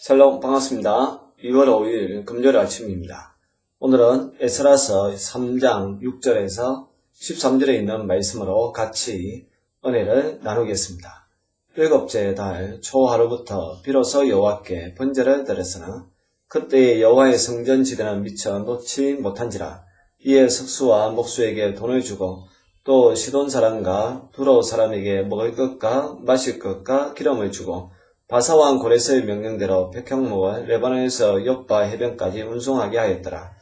샬롬 반갑습니다. 2월 5일 금요일 아침입니다. 오늘은 에스라서 3장 6절에서 13절에 있는 말씀으로 같이 은혜를 나누겠습니다. 일곱째 달 초하루부터 비로소 여호와께 번제를 드렸으나 그때의 여호와의 성전 지대는 미처 놓지 못한지라. 이에 석수와 목수에게 돈을 주고 또 시돈 사람과 두로 사람에게 먹을 것과 마실 것과 기름을 주고 바사왕 고레스의 명령대로 백향목을 레바논에서 욥바 해변까지 운송하게 하였더라.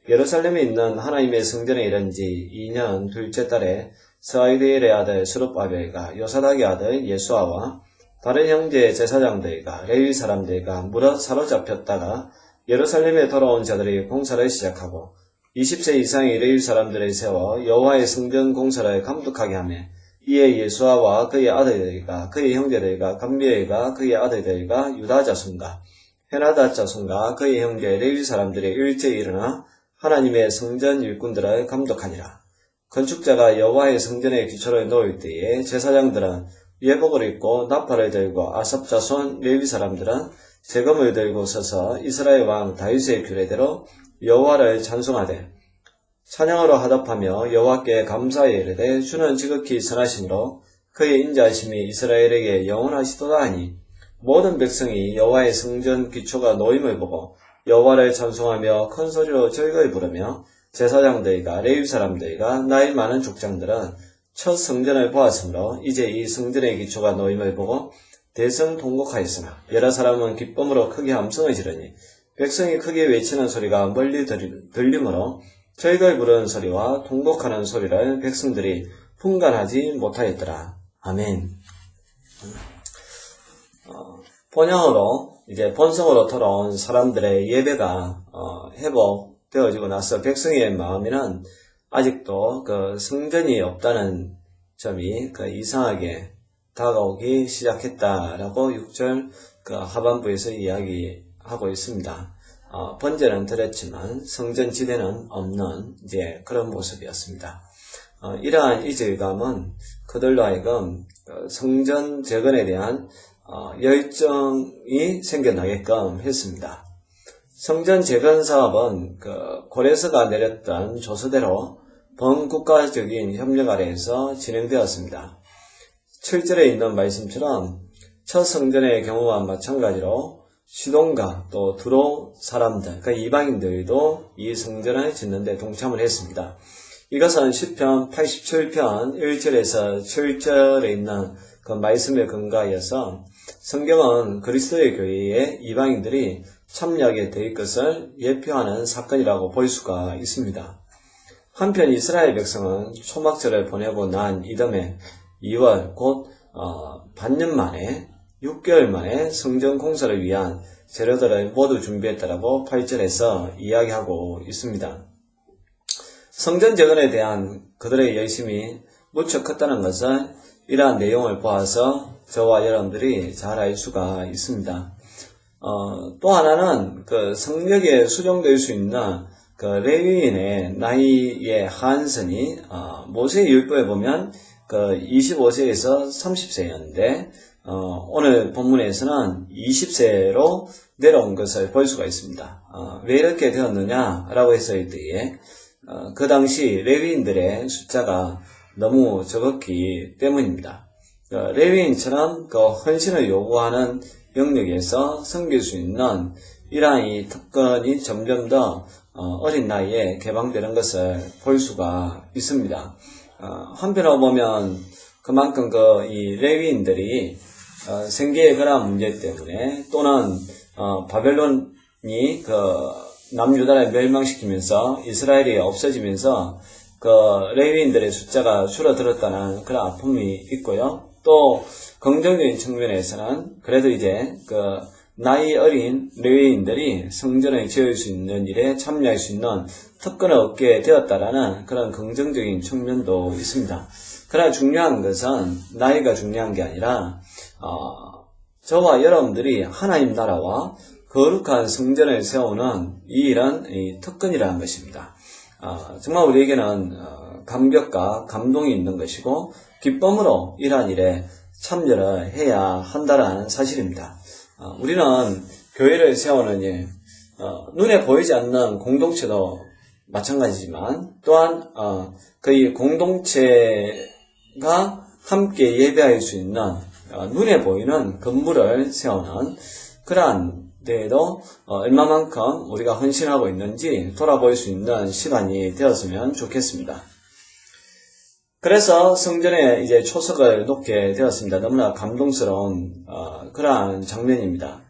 예루살렘에 있는 하나님의 성전에 이른 지 2년 둘째 달에 스아이드엘의 아들 스룹바벨과 요사닥의 아들 예수아와 다른 형제 제사장들과 레위 사람들과 무릇 사로잡혔다가 예루살렘에 돌아온 자들이 공사를 시작하고 20세 이상의 레위 사람들을 세워 여호와의 성전 공사를 감독하게 하며 이에 예수아와 그의 아들들과 그의 형제들과 감미엘과 그의 아들들과 유다 자손과 헤나다 자손과 그의 형제 레위 사람들이 일제히 일어나 하나님의 성전 일꾼들을 감독하니라. 건축자가 여호와의 성전의 기초를 놓을 때에 제사장들은 예복을 입고 나팔을 들고 아삽 자손 레위 사람들은 세금을 들고 서서 이스라엘 왕 다윗의 규례대로 여호와를 찬송하되 찬양으로 하답하며 여호와께 감사에 이르되 주는 지극히 선하심으로 그의 인자하심이 이스라엘에게 영원하시도다 하니 모든 백성이 여호와의 성전 기초가 놓임을 보고 여호와를 찬송하며 큰 소리로 즐거이 부르며 제사장들과 레위 사람들과 나이 많은 족장들은 첫 성전을 보았으므로 이제 이 성전의 기초가 놓임을 보고 대성통곡하였으나 여러 사람은 기쁨으로 크게 함성을 지르니 백성이 크게 외치는 소리가 멀리 들리므로 즐거이 부르는 소리와 통곡하는 소리를 백성들이 분간하지 못하였더라. 아멘. 본향으로 이제 본성으로 돌아온 사람들의 예배가 회복되어지고 나서 백성의 마음에는 아직도 그 성전이 없다는 점이 이상하게 다가오기 시작했다라고 6절 하반부에서 이야기하고 있습니다. 번제는 드렸지만 성전 지대는 없는 이제 그런 모습이었습니다. 이러한 이질감은 그들로 하여금 성전 재건에 대한 열정이 생겨나게끔 했습니다. 성전 재건 사업은 고레스가 내렸던 조서대로 범국가적인 협력 아래에서 진행되었습니다. 7절에 있는 말씀처럼 첫 성전의 경우와 마찬가지로 시돈과 또 두로 사람들, 이방인들도 이 성전을 짓는 데 동참을 했습니다. 이것은 시편 87편 1절에서 7절에 있는 그 말씀에 근거하여서 성경은 그리스도의 교회에 이방인들이 참여하게 될 것을 예표하는 사건이라고 볼 수가 있습니다. 한편 이스라엘 백성은 초막절을 보내고 난 이듬해 2월 곧 반년 만에 6개월 만에 성전 공사를 위한 재료들을 모두 준비했다라고 8절에서 이야기하고 있습니다. 성전 재건에 대한 그들의 열심이 무척 컸다는 것을 이러한 내용을 보아서 저와 여러분들이 잘 알 수가 있습니다. 또 하나는 성역에 수정될 수 있는 레위인의 나이의 한선이 모세의 율법에 보면 25세에서 30세였는데 오늘 본문에서는 20세로 내려온 것을 볼 수가 있습니다. 왜 이렇게 되었느냐라고 했을 때에 그 당시 레위인들의 숫자가 너무 적었기 때문입니다. 레위인처럼 헌신을 요구하는 영역에서 섬길 수 있는 이러한 이 특권이 점점 더 어린 나이에 개방되는 것을 볼 수가 있습니다. 한편으로 보면 그만큼 이 레위인들이 생계의 그러한 문제 때문에 또는 바벨론이 남유다를 멸망시키면서 이스라엘이 없어지면서 레위인들의 숫자가 줄어들었다는 그런 아픔이 있고요. 또 긍정적인 측면에서는 그래도 이제 나이 어린 레위인들이 성전을 지을 수 있는 일에 참여할 수 있는 특권을 얻게 되었다라는 그런 긍정적인 측면도 있습니다. 그러나 중요한 것은 나이가 중요한 게 아니라 저와 여러분들이 하나님 나라와 거룩한 성전을 세우는 이 일은 특권이라는 것입니다. 정말 우리에게는 감격과 감동이 있는 것이고 기쁨으로 이러한 일에 참여를 해야 한다는 사실입니다. 우리는 교회를 세우는 눈에 보이지 않는 공동체도 마찬가지지만 또한 그 공동체가 함께 예배할 수 있는 눈에 보이는 건물을 세우는 그러한 데에도 얼마만큼 우리가 헌신하고 있는지 돌아볼 수 있는 시간이 되었으면 좋겠습니다. 그래서 성전에 이제 초석을 놓게 되었습니다. 너무나 감동스러운 그러한 장면입니다.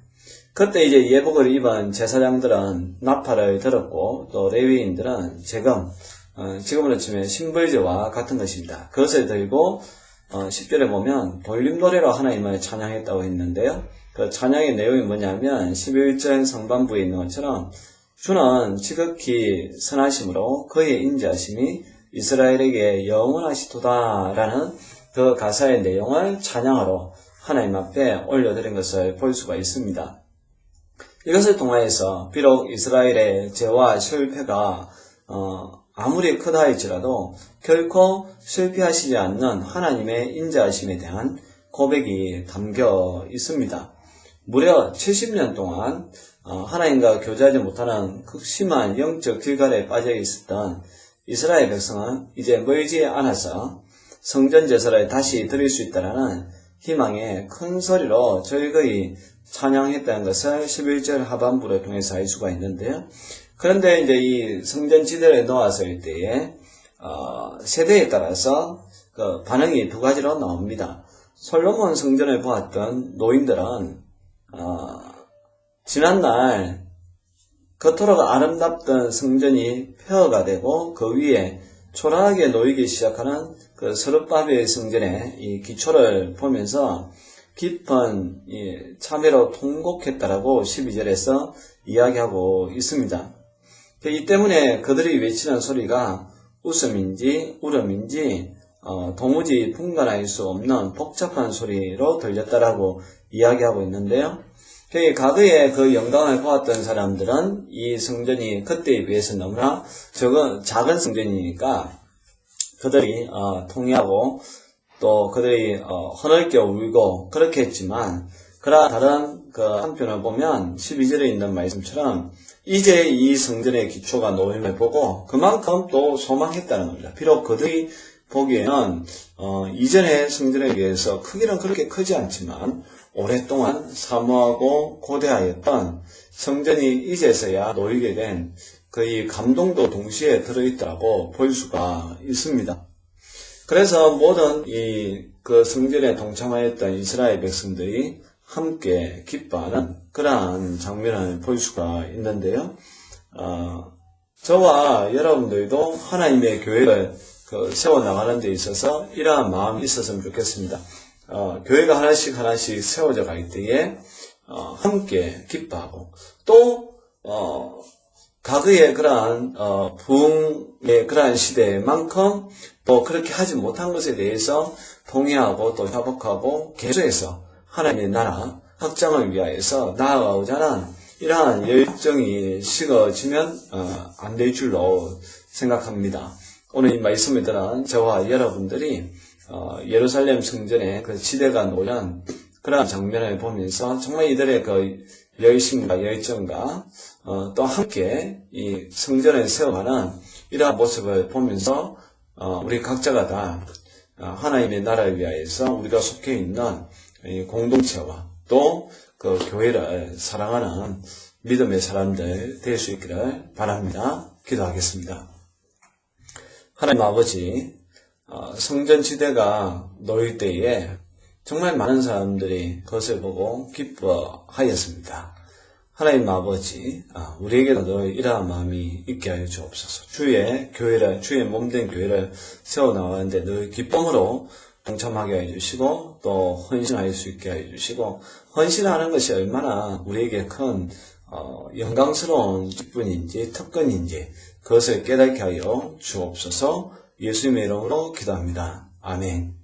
그때 이제 예복을 입은 제사장들은 나팔을 들었고 또 레위인들은 지금으로 치면 신불제와 같은 것입니다. 그것을 들고 10절에 보면 볼륨 노래로 하나님을 찬양했다고 했는데요. 그 찬양의 내용이 뭐냐면 11절 상반부에 있는 것처럼 주는 지극히 선하심으로 그의 인자하심이 이스라엘에게 영원하시도다라는 그 가사의 내용을 찬양하러 하나님 앞에 올려드린 것을 볼 수가 있습니다. 이것을 통하여서 비록 이스라엘의 죄와 실패가 아무리 크다 할지라도 결코 실패하시지 않는 하나님의 인자하심에 대한 고백이 담겨 있습니다. 무려 70년 동안 하나님과 교제하지 못하는 극심한 영적 길갈에 빠져 있었던 이스라엘 백성은 이제 멀지 않아서 성전 제사를 다시 드릴 수 있다는 희망에 큰 소리로 즐거이 찬양했다는 것을 11절 하반부를 통해서 알 수가 있는데요. 그런데 이제 이 성전 지대를 놓았을 때에 세대에 따라서 그 반응이 두 가지로 나옵니다. 솔로몬 성전을 보았던 노인들은 지난날 겉으로 아름답던 성전이 폐허가 되고 그 위에 초라하게 놓이기 시작하는 그 스룹바벨 성전의 이 기초를 보면서 깊은 참회로 통곡했다라고 12절에서 이야기하고 있습니다. 이 때문에 그들이 외치는 소리가 웃음인지 울음인지 도무지 분간할 수 없는 복잡한 소리로 들렸다라고 이야기하고 있는데요. 과거에 그 영광을 보았던 사람들은 이 성전이 그때에 비해서 너무나 작은 성전이니까 그들이 통회하고 또 그들이 허늘겨 울고 그렇게 했지만 다른 그 한편을 보면 12절에 있는 말씀처럼 이제 이 성전의 기초가 놓임을 보고 그만큼 또 소망했다는 겁니다. 비록 그들이 보기에는 이전의 성전에 비해서 크기는 그렇게 크지 않지만 오랫동안 사모하고 고대하였던 성전이 이제서야 놓이게 된 그 감동도 동시에 들어있다고 볼 수가 있습니다. 그래서 모든 그 성전에 동참하였던 이스라엘 백성들이 함께 기뻐하는 그러한 장면을 볼 수가 있는데요. 저와 여러분들도 하나님의 교회를 세워나가는 데 있어서 이러한 마음이 있었으면 좋겠습니다. 교회가 하나씩 세워져 갈 때에 함께 기뻐하고 또 과거의 그러한 부흥의 그러한 시대만큼 또 그렇게 하지 못한 것에 대해서 동의하고 또 협업하고 계속해서 하나님의 나라 확장을 위하여서 나아가고자 하는 이러한 열정이 식어지면 안 될 줄로 생각합니다. 오늘 이 말씀을 들은 저와 여러분들이 예루살렘 성전의 그 지대가 놓인 그러한 장면을 보면서 정말 이들의 그 열심과 열정과 또 함께 이 성전을 세워가는 이러한 모습을 보면서 우리 각자가 다 하나님의 나라를 위하여서 우리가 속해 있는 이 공동체와 또 그 교회를 사랑하는 믿음의 사람들 될 수 있기를 바랍니다. 기도하겠습니다. 하나님 아버지, 성전 지대가 놓일 때에 정말 많은 사람들이 그것을 보고 기뻐하였습니다. 하나님 아버지, 우리에게도 늘 이러한 마음이 있게 하여 주옵소서. 주의 몸된 교회를 세워나가는데 늘 기쁨으로 동참하게 해주시고 또 헌신할 수 있게 해주시고 헌신하는 것이 얼마나 우리에게 큰 영광스러운 직분인지 특권인지 그것을 깨닫게 하여 주옵소서. 예수님의 이름으로 기도합니다. 아멘.